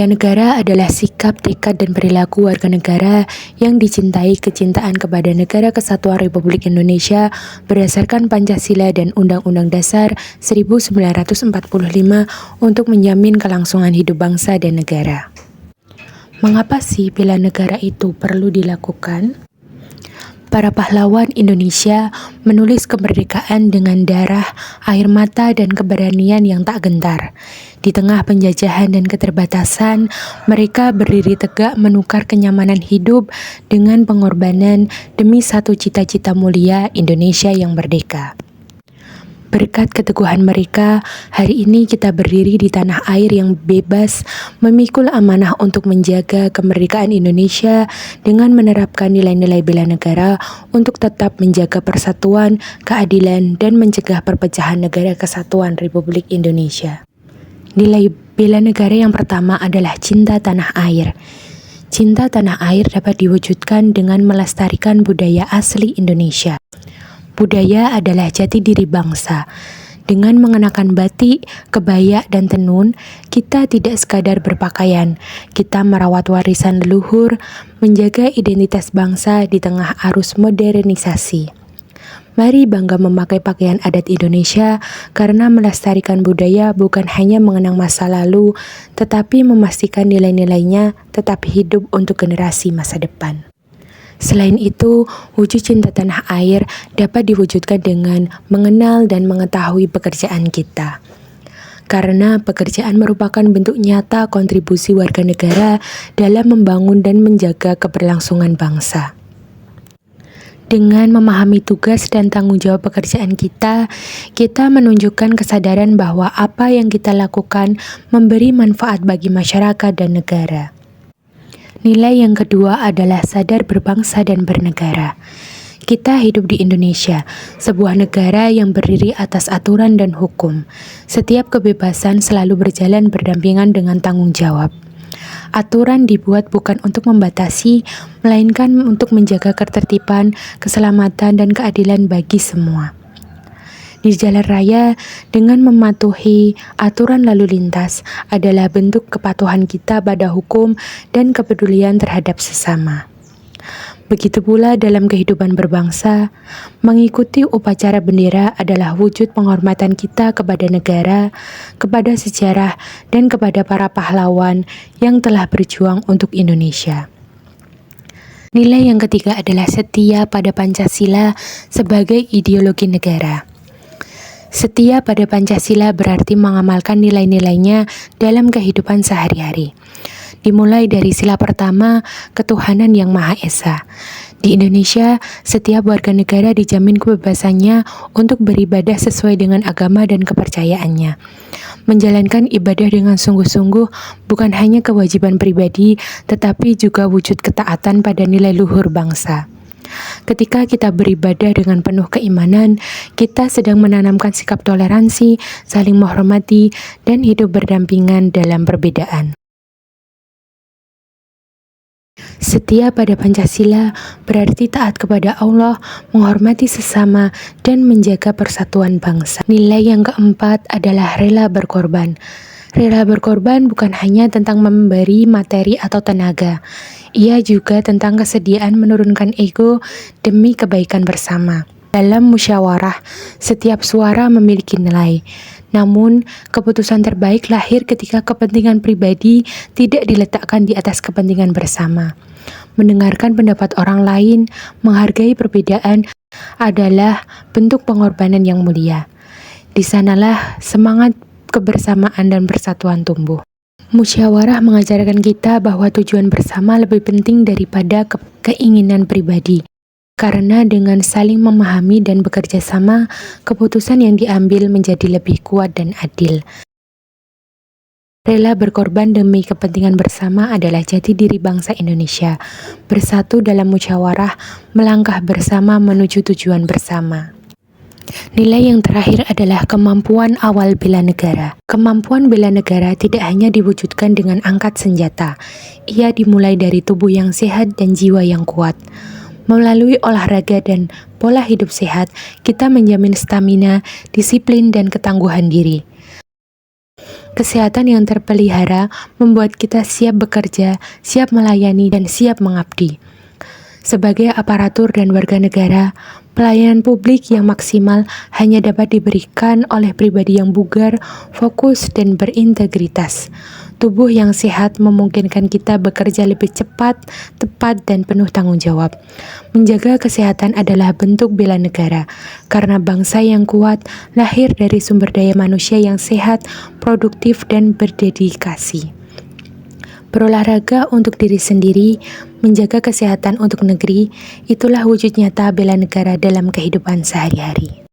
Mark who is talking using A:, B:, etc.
A: Bela negara adalah sikap, tekad, dan perilaku warga negara yang dicintai kecintaan kepada Negara Kesatuan Republik Indonesia berdasarkan Pancasila dan Undang-Undang Dasar 1945 untuk menjamin kelangsungan hidup bangsa dan negara. Mengapa sih bela negara itu perlu dilakukan? Para pahlawan Indonesia menulis kemerdekaan dengan darah, air mata, dan keberanian yang tak gentar. Di tengah penjajahan dan keterbatasan, mereka berdiri tegak menukar kenyamanan hidup dengan pengorbanan demi satu cita-cita mulia Indonesia yang merdeka. Berkat keteguhan mereka, hari ini kita berdiri di tanah air yang bebas, memikul amanah untuk menjaga kemerdekaan Indonesia dengan menerapkan nilai-nilai bela negara untuk tetap menjaga persatuan, keadilan, dan mencegah perpecahan Negara Kesatuan Republik Indonesia. Nilai bela negara yang pertama adalah cinta tanah air. Cinta tanah air dapat diwujudkan dengan melestarikan budaya asli Indonesia. Budaya adalah jati diri bangsa. Dengan mengenakan batik, kebaya, dan tenun, kita tidak sekadar berpakaian. Kita merawat warisan leluhur, menjaga identitas bangsa di tengah arus modernisasi. Mari bangga memakai pakaian adat Indonesia karena melestarikan budaya bukan hanya mengenang masa lalu, tetapi memastikan nilai-nilainya tetap hidup untuk generasi masa depan. Selain itu, wujud cinta tanah air dapat diwujudkan dengan mengenal dan mengetahui pekerjaan kita. Karena pekerjaan merupakan bentuk nyata kontribusi warga negara dalam membangun dan menjaga keberlangsungan bangsa. Dengan memahami tugas dan tanggung jawab pekerjaan kita menunjukkan kesadaran bahwa apa yang kita lakukan memberi manfaat bagi masyarakat dan negara. Nilai yang kedua adalah sadar berbangsa dan bernegara. Kita hidup di Indonesia, sebuah negara yang berdiri atas aturan dan hukum. Setiap kebebasan selalu berjalan berdampingan dengan tanggung jawab. Aturan dibuat bukan untuk membatasi, melainkan untuk menjaga ketertiban, keselamatan, dan keadilan bagi semua. Di jalan raya, dengan mematuhi aturan lalu lintas adalah bentuk kepatuhan kita pada hukum dan kepedulian terhadap sesama. Begitu pula dalam kehidupan berbangsa, mengikuti upacara bendera adalah wujud penghormatan kita kepada negara, kepada sejarah, dan kepada para pahlawan yang telah berjuang untuk Indonesia. Nilai yang ketiga adalah setia pada Pancasila sebagai ideologi negara. Setia pada Pancasila berarti mengamalkan nilai-nilainya dalam kehidupan sehari-hari. Dimulai dari sila pertama, ketuhanan yang Maha Esa. Di Indonesia, setiap warga negara dijamin kebebasannya untuk beribadah sesuai dengan agama dan kepercayaannya. Menjalankan ibadah dengan sungguh-sungguh bukan hanya kewajiban pribadi, tetapi juga wujud ketaatan pada nilai luhur bangsa. Ketika kita beribadah dengan penuh keimanan, kita sedang menanamkan sikap toleransi, saling menghormati, dan hidup berdampingan dalam perbedaan. Setia pada Pancasila berarti taat kepada Allah, menghormati sesama, dan menjaga persatuan bangsa. Nilai yang keempat adalah rela berkorban. Rela berkorban bukan hanya tentang memberi materi atau tenaga. Ia juga tentang kesediaan menurunkan ego demi kebaikan bersama. Dalam musyawarah, setiap suara memiliki nilai. Namun, keputusan terbaik lahir ketika kepentingan pribadi tidak diletakkan di atas kepentingan bersama. Mendengarkan pendapat orang lain, menghargai perbedaan adalah bentuk pengorbanan yang mulia. Di sanalah semangat kebersamaan dan persatuan tumbuh. Musyawarah mengajarkan kita bahwa tujuan bersama lebih penting daripada keinginan pribadi. Karena dengan saling memahami dan bekerja sama, keputusan yang diambil menjadi lebih kuat dan adil. Rela berkorban demi kepentingan bersama adalah jati diri bangsa Indonesia. Bersatu dalam musyawarah, melangkah bersama menuju tujuan bersama. Nilai yang terakhir adalah kemampuan awal bela negara. Kemampuan bela negara tidak hanya diwujudkan dengan angkat senjata. Ia dimulai dari tubuh yang sehat dan jiwa yang kuat. Melalui olahraga dan pola hidup sehat, kita menjamin stamina, disiplin, dan ketangguhan diri. Kesehatan yang terpelihara membuat kita siap bekerja, siap melayani, dan siap mengabdi. Sebagai aparatur dan warga negara, pelayanan publik yang maksimal hanya dapat diberikan oleh pribadi yang bugar, fokus, dan berintegritas. Tubuh yang sehat memungkinkan kita bekerja lebih cepat, tepat, dan penuh tanggung jawab. Menjaga kesehatan adalah bentuk bela negara, karena bangsa yang kuat lahir dari sumber daya manusia yang sehat, produktif, dan berdedikasi. Berolahraga untuk diri sendiri, menjaga kesehatan untuk negeri, itulah wujud nyata bela negara dalam kehidupan sehari-hari.